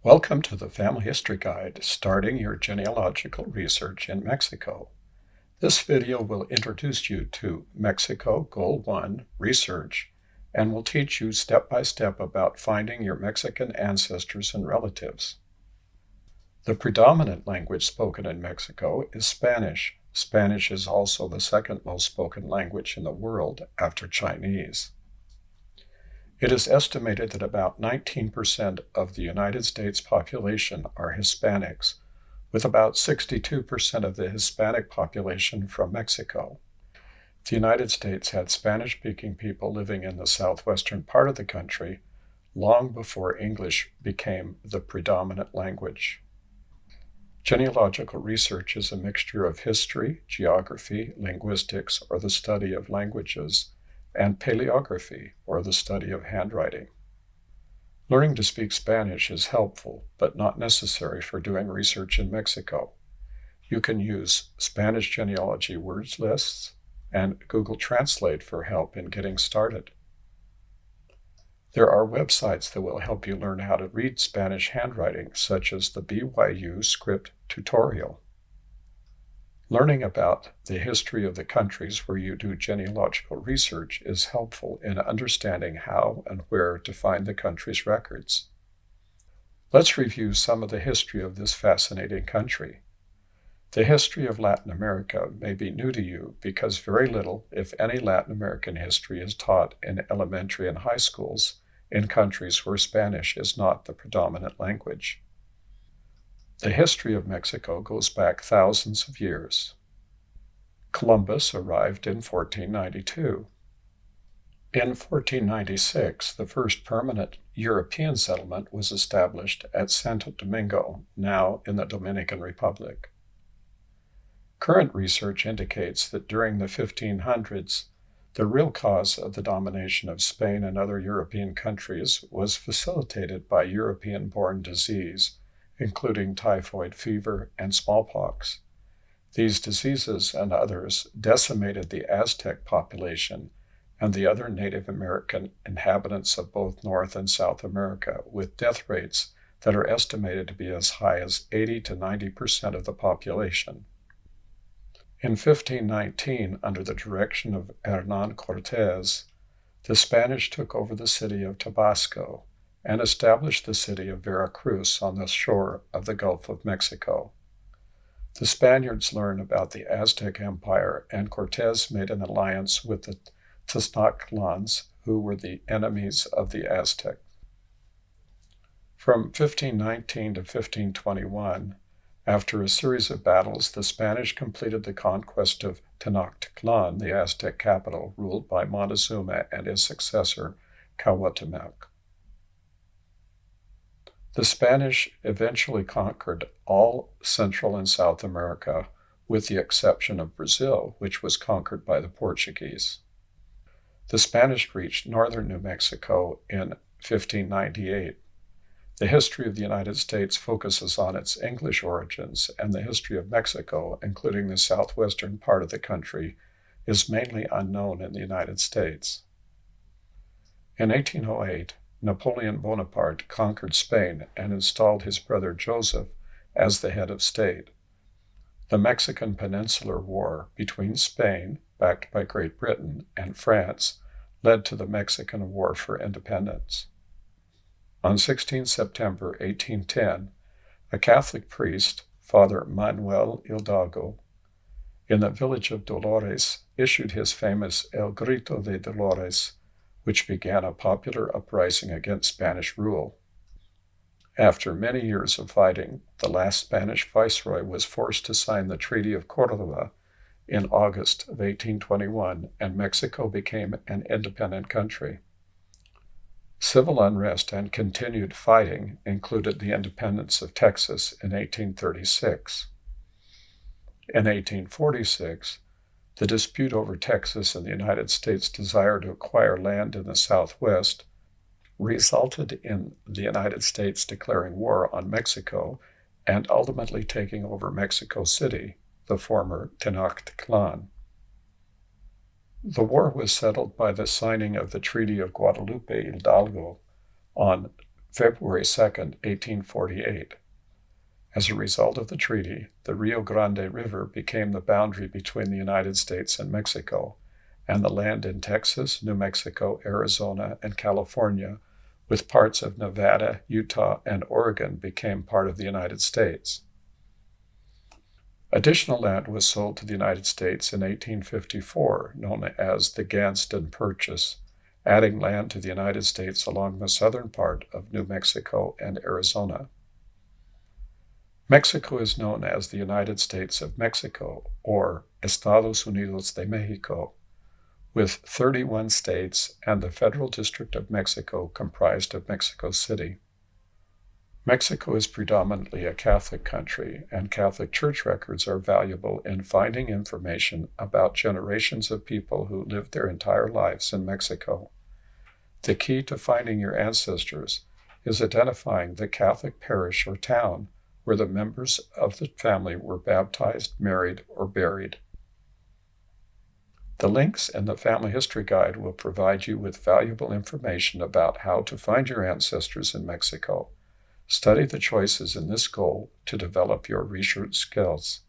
Welcome to the Family History Guide, starting your genealogical research in Mexico. This video will introduce you to Mexico Goal 1 Research and will teach you step by step about finding your Mexican ancestors and relatives. The predominant language spoken in Mexico is Spanish. Spanish is also the second most spoken language in the world after Chinese. It is estimated that about 19% of the United States population are Hispanics, with about 62% of the Hispanic population from Mexico. The United States had Spanish-speaking people living in the southwestern part of the country long before English became the predominant language. Genealogical research is a mixture of history, geography, linguistics, or the study of languages, and paleography, or the study of handwriting. Learning to speak Spanish is helpful, but not necessary for doing research in Mexico. You can use Spanish genealogy words lists and Google Translate for help in getting started. There are websites that will help you learn how to read Spanish handwriting, such as the BYU script tutorial. Learning about the history of the countries where you do genealogical research is helpful in understanding how and where to find the country's records. Let's review some of the history of this fascinating country. The history of Latin America may be new to you because very little, if any, Latin American history is taught in elementary and high schools in countries where Spanish is not the predominant language. The history of Mexico goes back thousands of years. Columbus arrived in 1492. In 1496, the first permanent European settlement was established at Santo Domingo, now in the Dominican Republic. Current research indicates that during the 1500s, the real cause of the domination of Spain and other European countries was facilitated by European-born disease, including typhoid fever and smallpox. These diseases and others decimated the Aztec population and the other Native American inhabitants of both North and South America, with death rates that are estimated to be as high as 80 to 90% of the population. In 1519, under the direction of Hernán Cortés, the Spanish took over the city of Tabasco and established the city of Veracruz on the shore of the Gulf of Mexico. The Spaniards learned about the Aztec Empire, and Cortés made an alliance with the Tenochtitlans, who were the enemies of the Aztecs. From 1519 to 1521, after a series of battles, the Spanish completed the conquest of Tenochtitlan, the Aztec capital, ruled by Montezuma and his successor, Cuauhtémoc. The Spanish eventually conquered all Central and South America, with the exception of Brazil, which was conquered by the Portuguese. The Spanish reached northern New Mexico in 1598. The history of the United States focuses on its English origins, and the history of Mexico, including the southwestern part of the country, is mainly unknown in the United States. In 1808, Napoleon Bonaparte conquered Spain and installed his brother Joseph as the head of state. The Mexican Peninsular War between Spain, backed by Great Britain, and France led to the Mexican War for Independence. On 16 September 1810, a Catholic priest, Father Manuel Hidalgo, in the village of Dolores, issued his famous El Grito de Dolores, which began a popular uprising against Spanish rule. After many years of fighting, the last Spanish viceroy was forced to sign the Treaty of Córdoba in August of 1821, and Mexico became an independent country. Civil unrest and continued fighting included the independence of Texas in 1836. In 1846, the dispute over Texas and the United States' desire to acquire land in the Southwest resulted in the United States declaring war on Mexico and ultimately taking over Mexico City, the former Tenochtitlan. The war was settled by the signing of the Treaty of Guadalupe Hidalgo on February 2, 1848. As a result of the treaty, the Rio Grande River became the boundary between the United States and Mexico, and the land in Texas, New Mexico, Arizona, and California, with parts of Nevada, Utah, and Oregon, became part of the United States. Additional land was sold to the United States in 1854, known as the Gadsden Purchase, adding land to the United States along the southern part of New Mexico and Arizona. Mexico is known as the United States of Mexico, or Estados Unidos de Mexico, with 31 states and the Federal District of Mexico comprised of Mexico City. Mexico is predominantly a Catholic country, and Catholic church records are valuable in finding information about generations of people who lived their entire lives in Mexico. The key to finding your ancestors is identifying the Catholic parish or town where the members of the family were baptized, married, or buried. The links in the Family History Guide will provide you with valuable information about how to find your ancestors in Mexico. Study the choices in this goal to develop your research skills.